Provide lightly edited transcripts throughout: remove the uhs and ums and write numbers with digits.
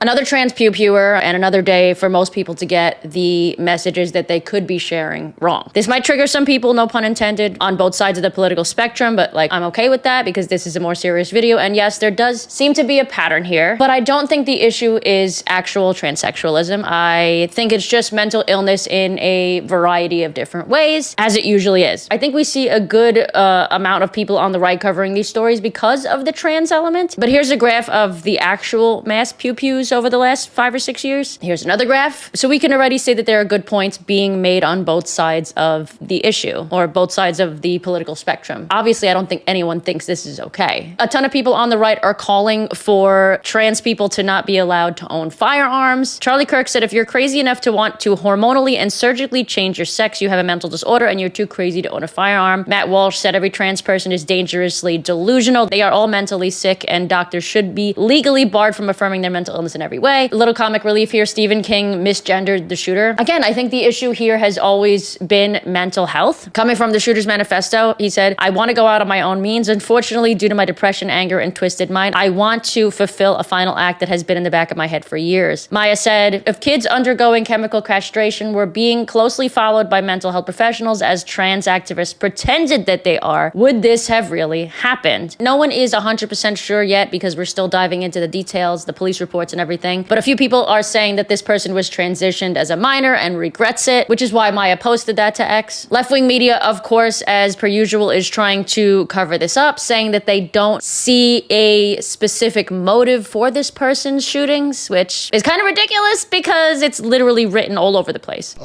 Another trans pew-pewer and another day for most people to get the messages that they could be sharing wrong. This might trigger some people, no pun intended, on both sides of the political spectrum, but like, I'm okay with that because this is a more serious video. And yes, there does seem to be a pattern here, but I don't think the issue is actual transsexualism. I think it's just mental illness in a variety of different ways, as it usually is. I think we see a good amount of people on the right covering these stories because of the trans element. But here's a graph of the actual mass pew-pews over the last 5 or 6 years. Here's another graph. So we can already see that there are good points being made on both sides of the issue, or both sides of the political spectrum. Obviously, I don't think anyone thinks this is okay. A ton of people on the right are calling for trans people to not be allowed to own firearms. Charlie Kirk said, if you're crazy enough to want to hormonally and surgically change your sex, you have a mental disorder and you're too crazy to own a firearm. Matt Walsh said, every trans person is dangerously delusional. They are all mentally sick and doctors should be legally barred from affirming their mental illness in every way. A little comic relief here, Stephen King misgendered the shooter. Again, I think the issue here has always been mental health. Coming from the Shooter's Manifesto, he said, I want to go out on my own means. Unfortunately, due to my depression, anger, and twisted mind, I want to fulfill a final act that has been in the back of my head for years. Maya said, if kids undergoing chemical castration were being closely followed by mental health professionals as trans activists pretended that they are, would this have really happened? No one is 100% sure yet because we're still diving into the details, the police reports and everything. But a few people are saying that this person was transitioned as a minor and regrets it, which is why Maya posted that to X. Left-wing media, of course, as per usual, is trying to cover this up, saying that they don't see a specific motive for this person's shootings, which is kind of ridiculous because it's literally written all over the place.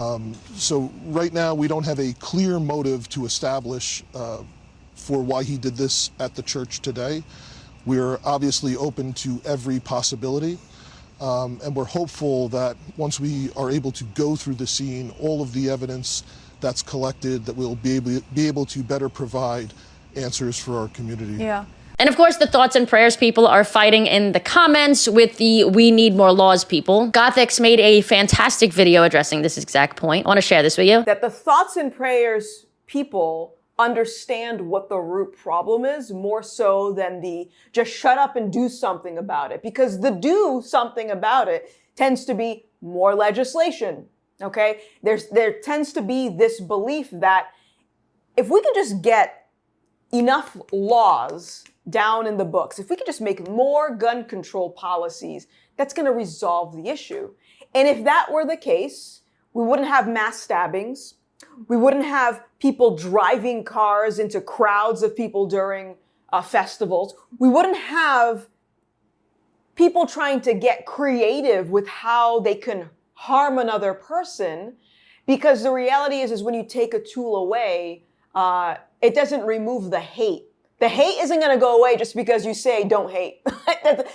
So right now we don't have a clear motive to establish for why he did this at the church today. We're obviously open to every possibility. And we're hopeful that once we are able to go through the scene, all of the evidence that's collected, that we'll be able to better provide answers for our community. Yeah. And of course, the thoughts and prayers people are fighting in the comments with the we need more laws people. Gothix made a fantastic video addressing this exact point. I want to share this with you. That the thoughts and prayers people understand what the root problem is more so than the just shut up and do something about it. Because the do something about it tends to be more legislation, okay? There tends to be this belief that if we can just get enough laws down in the books, if we could just make more gun control policies, that's gonna resolve the issue. And if that were the case, we wouldn't have mass stabbings. We wouldn't have people driving cars into crowds of people during festivals. We wouldn't have people trying to get creative with how they can harm another person, because the reality is when you take a tool away, it doesn't remove the hate. The hate isn't going to go away just because you say don't hate.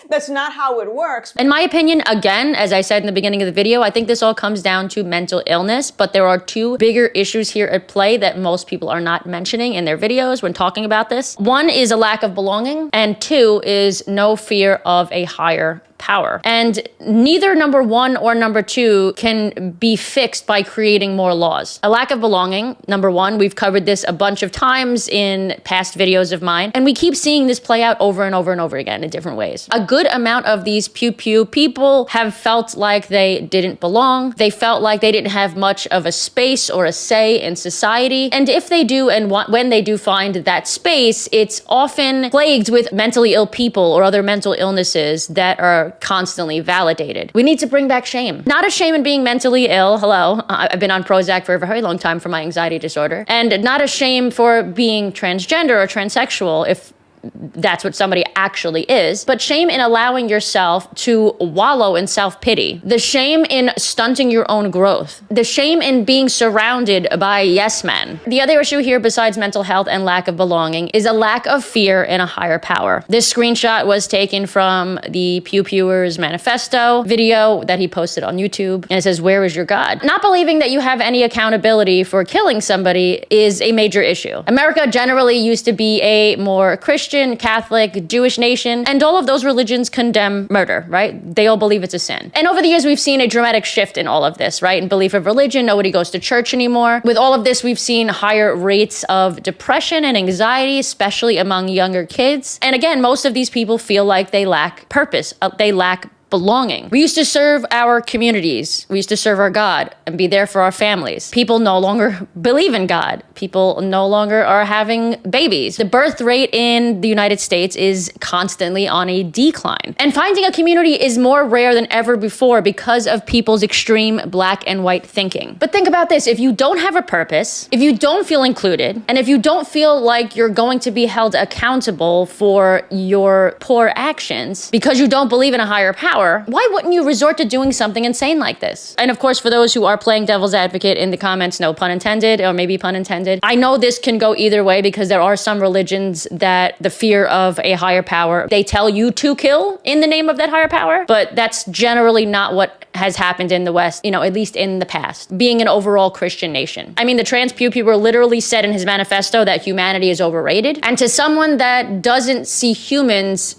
That's not how it works. In my opinion, again, as I said in the beginning of the video, I think this all comes down to mental illness, but there are two bigger issues here at play that most people are not mentioning in their videos when talking about this. One is a lack of belonging, and two is no fear of a higher power. And neither number one or number two can be fixed by creating more laws. A lack of belonging, number one, we've covered this a bunch of times in past videos of mine, and we keep seeing this play out over and over and over again in different ways. A good amount of these pew-pew people have felt like they didn't belong. They felt like they didn't have much of a space or a say in society. And if they do, and when they do find that space, it's often plagued with mentally ill people or other mental illnesses that are constantly validated. We need to bring back shame. Not a shame in being mentally ill. Hello. I've been on Prozac for a very long time for my anxiety disorder. And not a shame for being transgender or transsexual, if that's what somebody actually is, but shame in allowing yourself to wallow in self-pity. The shame in stunting your own growth. The shame in being surrounded by yes men. The other issue here, besides mental health and lack of belonging, is a lack of fear in a higher power. This screenshot was taken from the Pew Pewer's Manifesto video that he posted on YouTube, and it says, "Where is your God?" Not believing that you have any accountability for killing somebody is a major issue. America generally used to be a more Christian, Catholic, Jewish nation, and all of those religions condemn murder, right? They all believe it's a sin. And over the years, we've seen a dramatic shift in all of this, right? In belief of religion, nobody goes to church anymore. With all of this, we've seen higher rates of depression and anxiety, especially among younger kids. And again, most of these people feel like they lack purpose. They lack belonging. We used to serve our communities. We used to serve our God and be there for our families. People no longer believe in God. People no longer are having babies. The birth rate in the United States is constantly on a decline. And finding a community is more rare than ever before because of people's extreme black and white thinking. But think about this. If you don't have a purpose, if you don't feel included, and if you don't feel like you're going to be held accountable for your poor actions because you don't believe in a higher power, why wouldn't you resort to doing something insane like this? And of course, for those who are playing devil's advocate in the comments, no pun intended, or maybe pun intended, I know this can go either way because there are some religions that the fear of a higher power, they tell you to kill in the name of that higher power, but that's generally not what has happened in the West, at least in the past, being an overall Christian nation. I mean, the trans people literally said in his manifesto that humanity is overrated. And to someone that doesn't see humans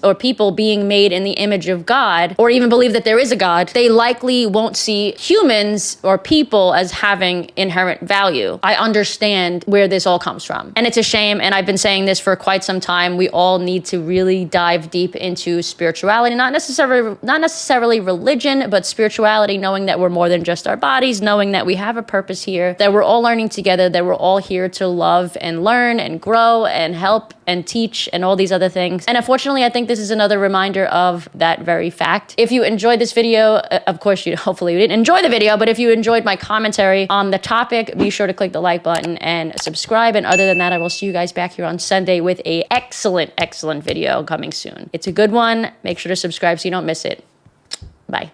or people being made in the image of God, or even believe that there is a God, they likely won't see humans or people as having inherent value. I understand where this all comes from. And it's a shame, and I've been saying this for quite some time, we all need to really dive deep into spirituality, not necessarily religion, but spirituality, knowing that we're more than just our bodies, knowing that we have a purpose here, that we're all learning together, that we're all here to love and learn and grow and help and teach and all these other things. And unfortunately, I think this is another reminder of that very fact. If you enjoyed this video, of course, hopefully you didn't enjoy the video, but if you enjoyed my commentary on the topic, be sure to click the like button and subscribe. And other than that, I will see you guys back here on Sunday with a excellent video coming soon. It's a good one. Make sure to subscribe so you don't miss it. Bye.